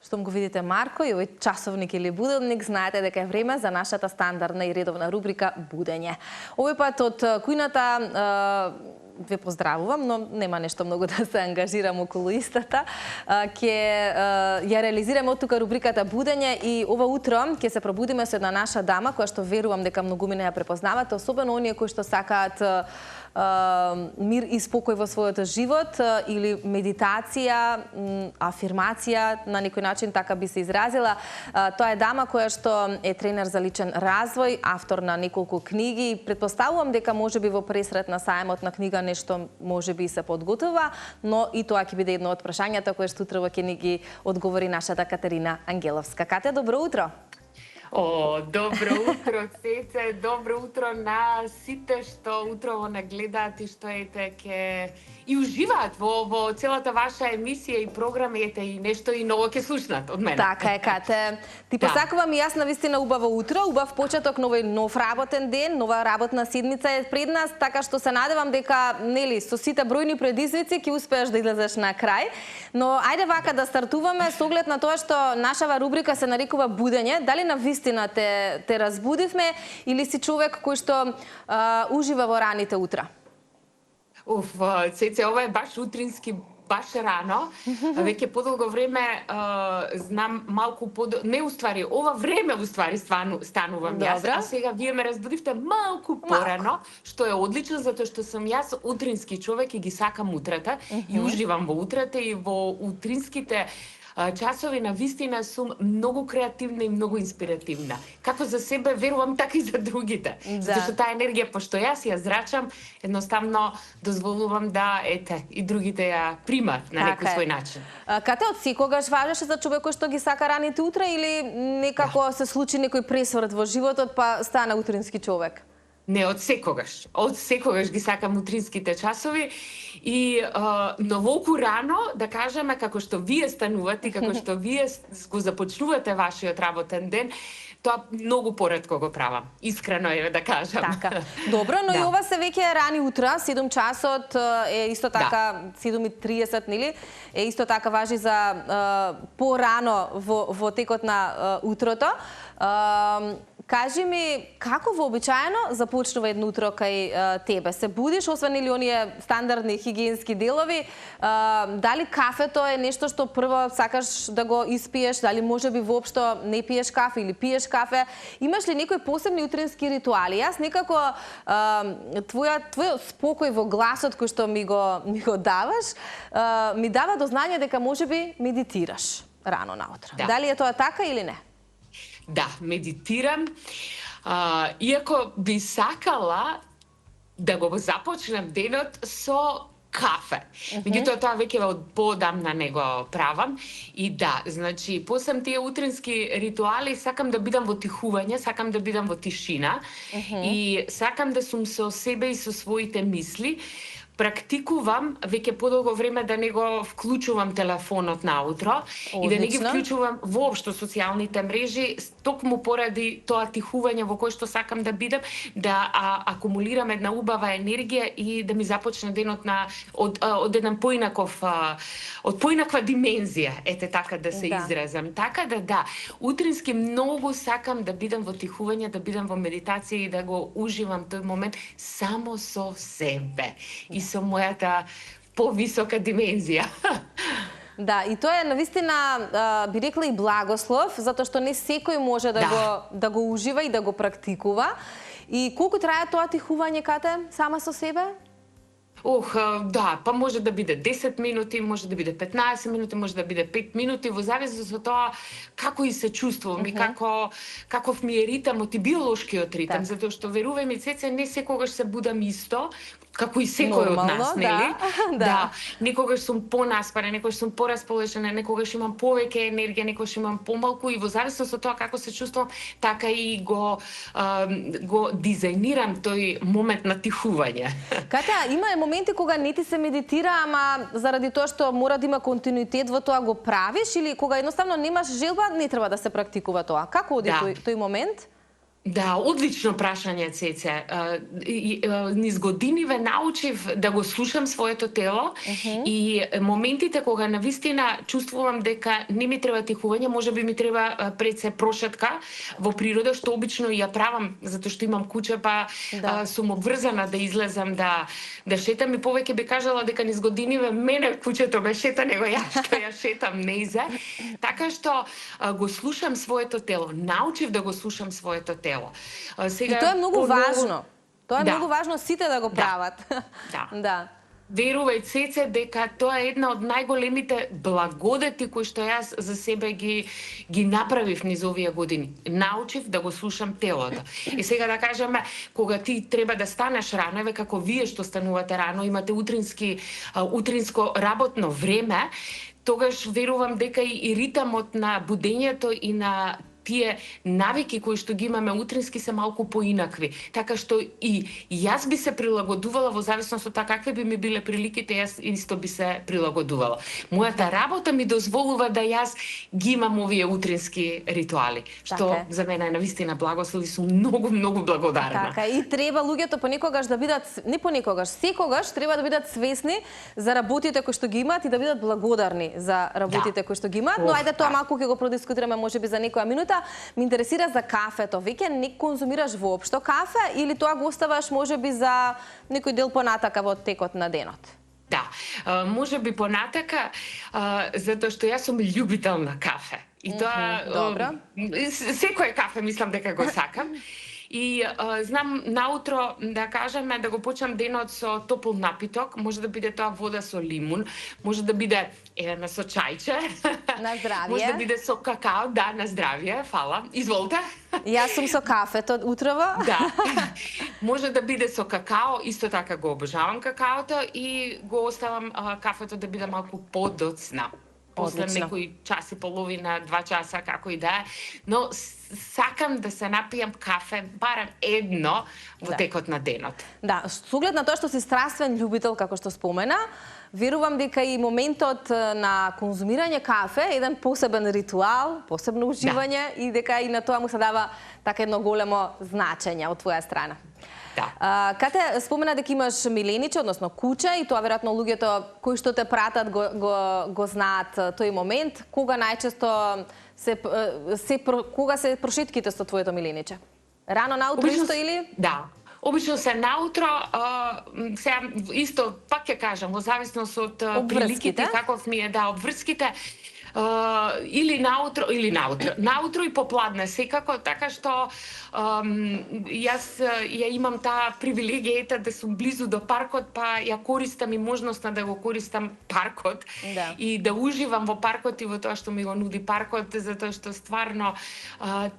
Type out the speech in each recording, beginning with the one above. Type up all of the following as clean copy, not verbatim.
Штом го видите Марко и овој часовник или будилник, знаете дека е време за нашата стандардна и редовна рубрика Будење. Овој пат од кујната ве поздравувам, но нема нешто многу да се ангажирам околу истата. Ќе ја реализираме од тука рубриката Будење и ова утро ќе се пробудиме со една наша дама која што верувам дека многумина ја препознавате, особено оние кои што сакаат мир и спокој во својот живот или медитација, афирмација, на некој начин така би се изразила. Тоа е дама која што е тренер за личен развој, автор на неколку книги. Претпоставувам дека можеби во пресрет на сајмот на книга нешто можеби се подготвува, но и тоа ќе биде едно од прашањата кое што утрово ќе ни ги одговори нашата Катерина Ангеловска. Кате, добро утро! О, добро утро, Цеце, добро утро на сите што утрово не гледаат и што ќе и уживаат во целата ваша емисија и програма, и нешто и ново ќе слушнат од мене. Така е, Кате. Ти посакувам и јас навистина убаво утро, убав почеток на овој нов работен ден, нова работна седмица е пред нас, така што се надевам дека, нели, со сите бројни предизвици ќе успееш да излезеш на крај. Но ајде вака да стартуваме со оглед на тоа што нашава рубрика се нарекува Будење. Дали навистина те разбудивме или си човек кој што ужива во раните утра? Цеце, ова е баш утрински, баш рано. Веќе подолго време знам малку не уствари, ова време уствари станувам јас, а сега вие ме разбудивте малку порано, што е одлично затоа што сум јас утрински човек и ги сакам утрата и уживам во утрата и во утринските часови на вистина сум многу креативна и многу инспиративна. Како за себе верувам, така и за другите. Затоа што таа енергија, пошто јас ја зрачам, едноставно дозволувам да и другите ја примат на некој свој начин. Кате, од секогаш важеше за човек кој што ги сака раните утра или некако се случи некој пресврт во животот па стана утрински човек? Не, од секогаш ги сакам утринските часови и но волку рано, да кажеме, како што вие станувате, како што вие го започнувате вашиот работен ден, тоа многу поретко го правам. Искрено е да кажам. Така. Добро, но и ова се веќе рани утра, 7 часот е исто така 7:30, нели? Е исто така важи за порано во текот на утрото. Кажи ми, како вообичаено започнува едно утро кај тебе? Се будиш, освен или оние стандардни хигиенски делови, дали кафето е нешто што прво сакаш да го испиеш, дали можеби воопшто не пиеш кафе или пиеш кафе? Имаш ли некои посебни утрински ритуали? Јас некако твојот спокој во гласот кој што ми го даваш, ми дава до знање дека можеби медитираш рано наутро. Дали е тоа така или не? Да, медитирам. Иако би сакала да го започнем денот со кафе. Меѓутоа тоа веќе од поодамна не го правам. И да, значи, посам тие утрински ритуали, сакам да бидам во тихување, сакам да бидам во тишина и сакам да сум со себе и со своите мисли. Практикувам веќе подолго време да не го вклучувам телефонот наутро и да не ги вклучувам воопшто социјалните мрежи, токму поради тоа тихување во кое што сакам да бидам, да акумулирам една убава енергија и да ми започне денот од еден од поинаква димензија, така да се изразам. Така да, утрински многу сакам да бидам во тихување, да бидам во медитација и да го уживам тој момент само со себе и со мојата повисока димензија. Да, и тоа е навистина, би рекла, и благослов, затоа што не секој може да го ужива и да го практикува. И колку трае тоа тихување, Кате, сама со себе? Да, па може да биде 10 минути, може да биде 15 минути, може да биде 5 минути, во зависност од тоа како и се чувствувам и каков ми е ритмот и биолошкиот ритм, затоа што верувај ми, Цеце, не секогаш се будам исто, како и секој од нас, нели? Да. Некогаш сум понаспана, некогаш сум порасположена, некогаш имам повеќе енергија, некогаш имам помалку и во зависност од тоа како се чувствувам, така и го дизајнирам тој момент на тихување. Ката, има моменти кога не ти се медитира, ама заради тоа што мора да има континуитет во тоа го правиш или кога едноставно немаш желба, не треба да се практикува тоа. Како оди тој момент? Да, одлично прашање, Цеце. Низ годиниве научив да го слушам своето тело и моментите кога навистина чувствувам дека не ми треба тихување, можеби ми треба пред се прошетка во природа, што обично ја правам, затоа што имам куќа, па сум обврзана да излезам да шетам, и повеќе би кажала дека низ годиниве мене куќето ме шета него ја што ја шетам неизе. Така што го слушам своето тело, научив да го слушам своето тело. Сега, и тоа е многу важно. Тоа е многу важно сите да го прават. Да. Верувај, Цеце, дека тоа е една од најголемите благодети кои што јас за себе ги направив низ овие години. Научив да го слушам телото. И сега да кажеме, кога ти треба да станеш рано, еве како вие што станувате рано, имате утринско работно време, тогаш верувам дека и ритамот на будењето и на тие навики кои што ги имаме утрински се малку поинакви. Така што и јас би се прилагодувала во зависност од тоа какви би ми биле приликите, јас исто би се прилагодувала. Мојата работа ми дозволува да јас ги имам овие утрински ритуали, што за мене е навистина благослов и сум многу благодарна. Така, и треба луѓето понекогаш да бидат, не понекогаш, секогаш треба да бидат свесни за работите кои што ги имаат и да бидат благодарни за работите кои што ги имаат, но ајде тоа малку ќе го продискутираме можеби за некоја минута. Ме интересира за кафето. Веќе не конзумираш воопшто кафе или тоа го оставаш можеби за некој дел понатака во текот на денот? Да, можеби понатака, затоа што јас сум љубител на кафе. И тоа секој кафе мислам дека го сакам. И знам наутро да кажеме да го почнам денот со топол напиток, може да биде тоа вода со лимун, може да биде со чајче. На здравје. Може да биде со какао, да, на здравје, фала. Изволте. Јас сум со кафето утрово. Да. Може да биде со какао, исто така го обожавам какаото и го оставам кафето да биде малку подоцна. После некој час и половина, 2 часа, како и да е, но сакам да се напијам кафе барем едно во текот на денот. Да, со оглед на тоа што си страствен љубител, како што спомена, верувам дека и моментот на конзумирање кафе е еден посебен ритуал, посебно уживање и дека и на тоа му се дава така едно големо значење од твоја страна. Да. Кате спомена дека имаш милениче, односно куче, и тоа веројатно луѓето кои што те пратат го знаат тој момент. Кога најчесто кога се прошетките со твоето милениче? Рано наутро исто или? Да. Обично се наутро, сега исто пак ќе кажам, во зависност од приликите, каков ми е обврските, или наутро, наутро и попладне секако, така што јас ја имам таа привилегијата да сум близу до паркот, па ја користам и можноста да го користам паркот и да уживам во паркот и во тоа што ми го нуди паркот, затоа што стварно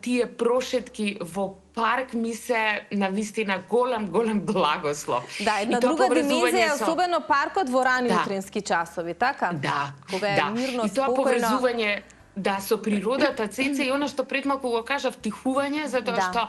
тие прошетки во парк ми се навистина голем благослов. Да, една друга димензија, особено паркот во рани утрински часови, така? Да, кога е мирно, и тоа поврзување со природата, Цеце, и она што пред малку го кажав, тихување, затоа што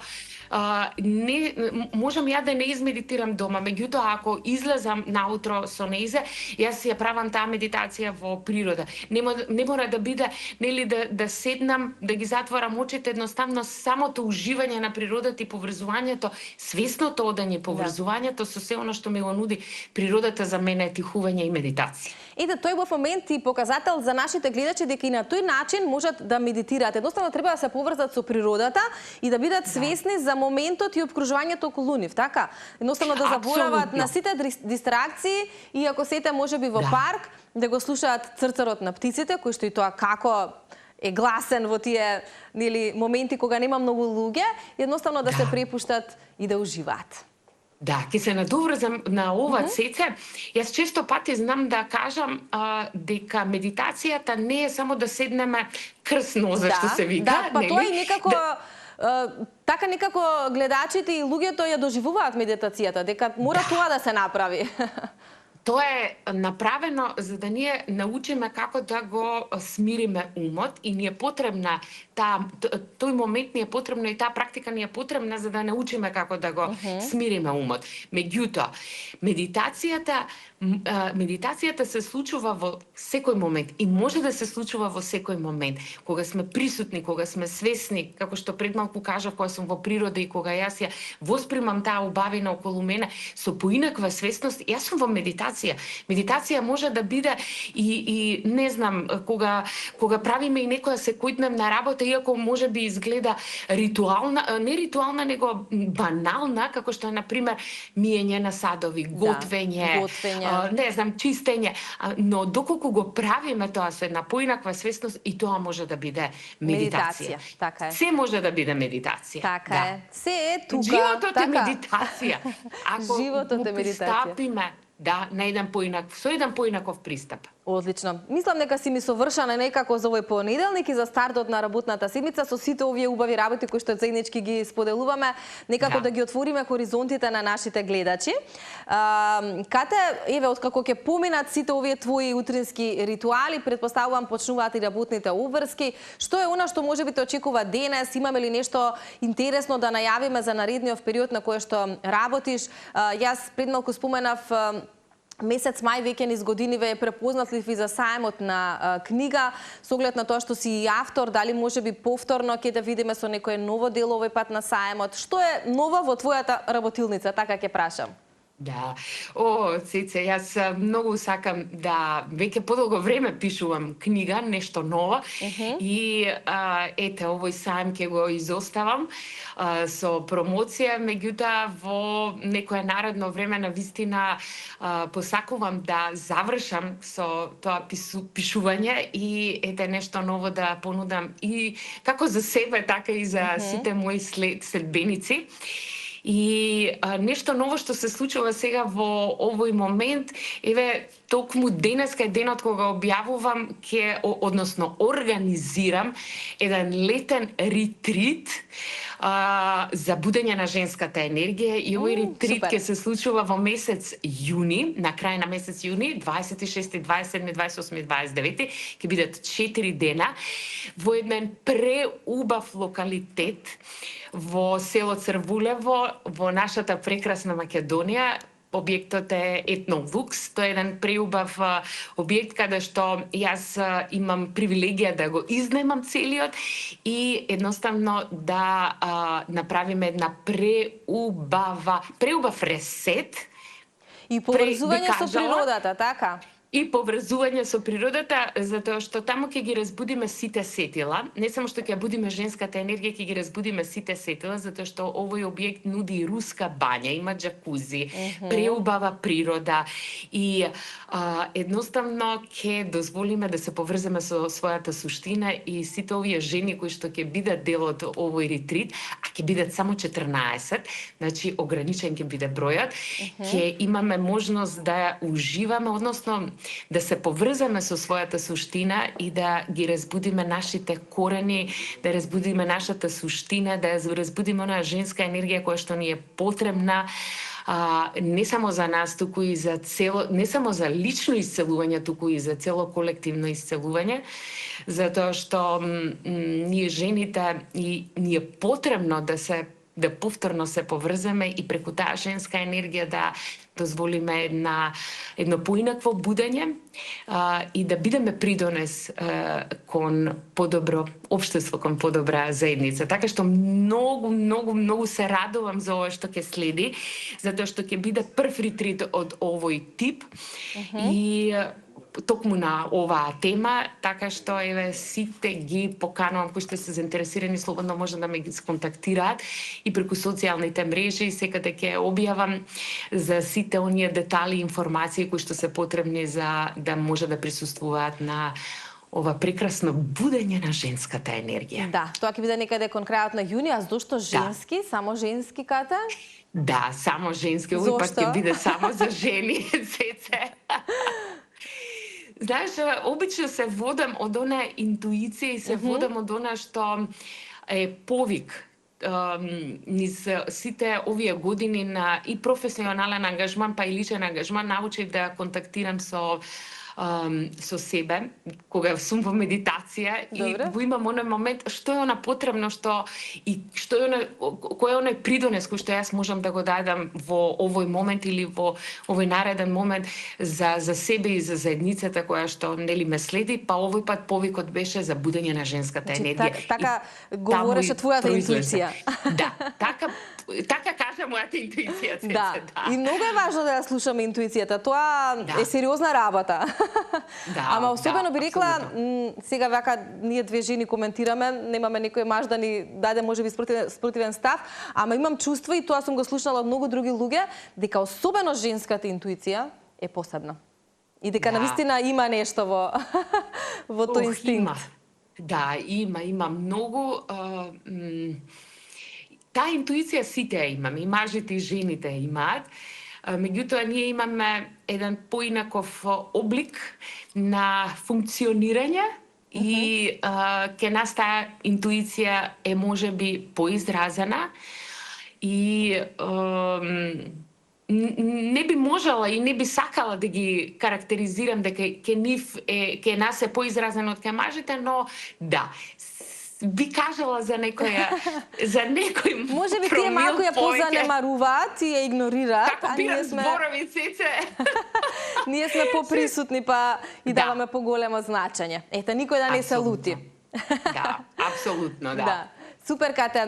можам ја да не измедитирам дома, меѓутоа ако излезам наутро со неизе, јас ја правам таа медитација во природа. Не мора да биде, нели, да седнам, да ги затворам очите, едноставно самото уживање на природата и поврзувањето, свесното одање поврзувањето со се она што ми го нуди природата, за мене е тихување и медитација. И да тој во момент и показател за нашите гледачи дека и на тој начин можат да медитираат. Едноставно треба да се поврзат со природата и да бидат свесни за моментот и обкружувањето околу нив, така? Едноставно да заборават на сите дистракции и ако сете можеби во парк да го слушаат црцарот на птиците, кој што и тоа како е гласен во тие, нели, моменти кога нема многу луѓе, едноставно да се препуштат и да уживаат. Да, ќе се надоврзам на ова, Цеце. Јас често пати знам да кажам дека медитацијата не е само да седнеме крс нозе, што се вика. Да, па тоа и некако така некако гледачите и луѓето ја доживуваат медитацијата, дека мора тоа да се направи. Тоа е направено за да ние научиме како да го смириме умот и ни е потребна тој момент ни е потребно и таа практика ни е потребна за да научиме како да го смириме умот. Меѓутоа, медитацијата се случува во секој момент и може да се случува во секој момент. Кога сме присутни, кога сме свесни, како што пред малку кажав, кога сум во природа и кога јас ја воспримам таа убавина околу мене со поинаква свесност, јас сум во медитација. Медитација може да биде и не знам, кога правиме и некоја секојдневна работа, иако може би изгледа ритуална, не ритуална, него банална, како што е, например, миење на садови, готвење, не знам, чистење, но доколку го правиме тоа со една поинаква свесност, и тоа може да биде медитација. Така е. Се може да биде медитација. Така е. Се е тука. Животот е медитација. Ако Животот е медитација. пристапиме на еден поинаков пристап. Одлично. Мислам дека си ми совршена некако за овој понеделник и за стартот на работната седмица со сите овие убави работи кои што заеднички ги споделуваме, некако да ги отвориме хоризонтите на нашите гледачи. Кате, еве, откако ќе поминат сите овие твои утрински ритуали, предпоставувам почнуваат и работните обврски. Што е она што можеби те очекува денес? Имаме ли нешто интересно да најавиме за наредниот период на кој што работиш? Јас пред малку споменав месец мај веќе низ години ве е препознатлив и за сајмот на книга, со оглед на тоа што си и автор, дали можеби повторно ќе да видиме со некое ново дело овој пат на сајмот? Што е ново во твојата работилница, така ќе прашам? Да. Цеце, јас многу сакам да веќе подолго време пишувам книга, нешто ново. И ете, овој сајм ќе го изоставам со промоција, меѓутоа во некое наредно време на вистина посакувам да завршам со тоа пишување и ете нешто ново да понудам и како за себе, така и за сите мои следбеници. И нешто ново што се случува сега во овој момент, еве, токму денеска е денот кога објавувам, односно организирам еден летен ретрит за будење на женската енергија и овој ретрит ќе се случува во месец јуни, на крај на месец јуни, 26, 27, 28 и 29, ќе бидат 4 дена во еден преубав локалитет во село Црвулево, во нашата прекрасна Македонија. Објектот е Етнолукс, тоа е еден преубав објект каде што јас имам привилегија да го изнемам целиот и едноставно да направиме една преубав ресет. И поврзување со природата, така? И поврзување со природата, затоа што таму ќе ги разбудиме сите сетила. Не само што ќе будиме женската енергија, ќе ги разбудиме сите сетила, затоа што овој објект нуди и руска бања, има џакузи, преубава природа и едноставно ќе дозволиме да се поврземе со својата суштина и сите овие жени кои што ќе бидат дел од овој ретрит, а ќе бидат само 14, значи ограничен ќе биде бројот, ќе имаме можност да уживаме, односно да се поврзаме со својата суштина и да ги разбудиме нашите корени, да разбудиме нашата суштина, да разбудиме онаа женска енергија која што ни е потребна не само за нас, туку и за не само за лично исцелување, туку и за цело колективно исцелување, затоа што ние жените и ни е потребно да повторно се поврземе и преку таа женска енергија да дозволиме едно поинакво будење и да бидеме придонес кон подобро општество, кон подобра заедница. Така што многу се радувам за ова што ќе следи, затоа што ќе биде прв ретрит од овој тип и токму на оваа тема, така што еве сите ги поканувам кои што се заинтересирани, слободно може да ме ги сконтактираат и преку социјалните мрежи, секаде ќе објавам за сите оние детали и информации кои што се потребни за да може да присуствуваат на ова прекрасно будење на женската енергија. Да, тоа ќе биде некаде кон крајот на јуни, а зошто женски? Да. Само женски, Ката? Да, само женски. Овој пат ќе биде само за жени, Цеце. Знаеш, обично се водам од она интуиција и се водам од она што е повик низ сите овие години на и професионален ангажман, па и личен ангажман, научив да контактирам со себе, кога сум во медитација. Добре. И во имам оној момент, што е она потребно, што е кој е оној придонес кој што јас можам да го дадам во овој момент или во овој нареден момент за себе и за заедницата која што нели ме следи, па овој пат повикот беше за будење на женската енергија. Така говореше твојата интуиција. Да, така кажа мојата интуиција. Да. И многу е важно да ја слушаме интуицијата. Тоа е сериозна работа. Ама особено би рекла, сега вака ние две жени коментираме, немаме некој маж да ни даде можеби спротивен став, ама имам чувство и тоа сум го слушнала од многу други луѓе, дека особено женската интуиција е посебна. И дека навистина има нешто во тој инстинкт. Да, има многу. Таа интуиција сите ја имаме, и мажите и жените ја имаат. Меѓутоа, ние имаме еден поинаков облик на функционирање и ке нас таа интуиција е можеби поизразена и не би можела и не би сакала да ги карактеризирам дека ке нас е поизразено од ке мажите, но да, би кажала за некој може би тие малку ја позанемаруваат и ја игнорираат, како бират зборови, Цеце. Ние сме поприсутни, па и даваме поголемо значење. Ете, никој да не се лути. Да, апсолутно, да. Супер, Кате.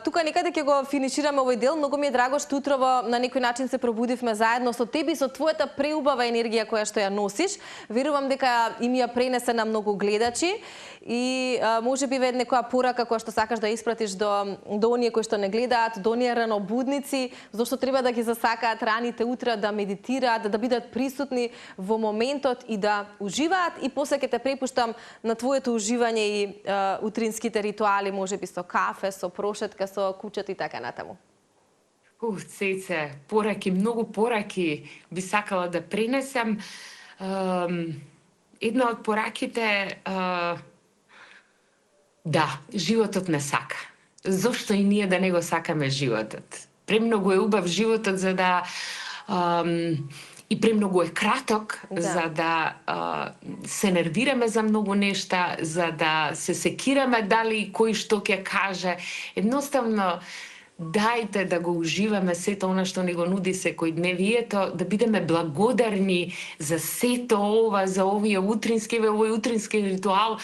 Тука некаде ќе го финишираме овој дел. Многу ми е драго што утрово на некој начин се пробудивме заедно со тебе и со твојата преубава енергија која што ја носиш. Верувам дека им ја пренесе на многу гледачи и може би ве некоја порака која што сакаш да испратиш до оние кои што не гледаат, до оние ранобудници, зашто треба да ги засакаат раните утра, да медитираат, да бидат присутни во моментот и да уживаат. И после ќе те препуштам на твоето уживање и утринските ритуали, можеби со кафе, со прошетка, со кучето и така натаму. Цеце, пораки, многу пораки би сакала да пренесам. Една од пораките, да, животот не сака. Зошто и ние да не го сакаме животот? Премногу е убав животот за да и премногу е краток, за да се нервираме за многу нешта, за да се секираме дали кој што ќе каже. Едноставно, дајте да го уживаме сето она што ни го нуди секојдневието, да бидеме благодарни за сето ова, за овој утрински ритуал.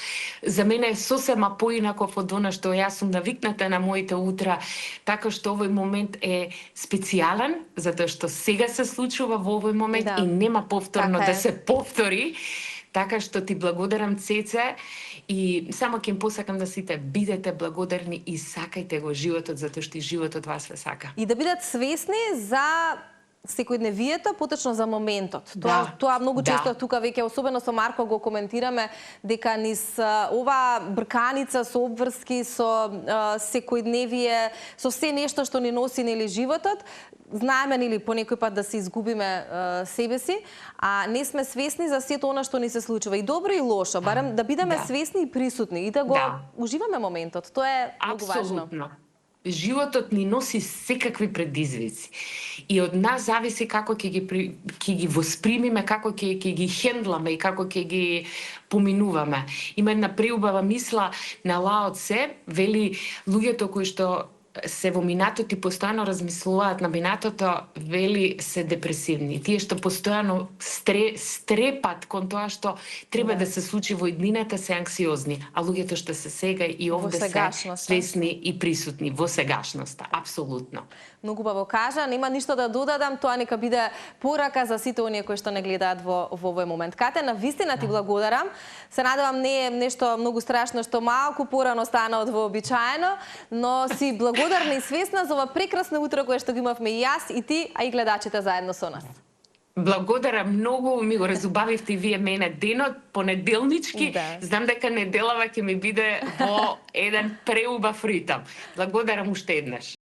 За мене е сосема поинаков од она што јас сум навикната на моите утра, така што овој момент е специјален, затоа што сега се случува во овој момент и нема повторно да се повтори. Така што ти благодарам, Цеце, и само ќе им посакам да сите бидете благодарни и сакајте го животот, затоа што и животот вас ве сака. И да бидат свесни за секојдневието, поточно за моментот. Тоа многу често тука веќе, особено со Марко го коментираме, дека низ ова брканица со обврски, со секојдневие, со се нешто што ни носи нели животот, знаеме нели по некој пат да се изгубиме себе си, а не сме свесни за сето она што ни се случува, и добро и лошо, барем да бидеме свесни и присутни и да го уживаме моментот. Тоа е многу важно. Апсолутно. Животот ни носи секакви предизвици и од нас зависи како ќе ги воспримиме, како ќе ги хендламе и како ќе ги поминуваме. Има една преубава мисла на Лао Цзе, вели луѓето кои што се во минатото и постојано размислуваат на минатото, вели се депресивни. Тие што постојано стрепат кон тоа што треба да се случи во иднината се анксиозни, а луѓето што се сега и овде се свесни и присутни во сегашноста. Апсолутно. Многу убаво кажа, нема ништо да додадам, тоа нека биде порака за сите оние кои што не гледаат во овој момент. Кате, навистина ти благодарам. Се надевам не е нешто многу страшно што малку порано стана од вообичаено, но си благодарна и свесна за ова прекрасно утро кое што го имавме и јас и ти, а и гледачите заедно со нас. Благодарам многу, ми го разубавивте и вие мене денот, понеделнички. Знам дека неделава ќе ми биде во еден преубав ритам. Благодарам уште еднаш.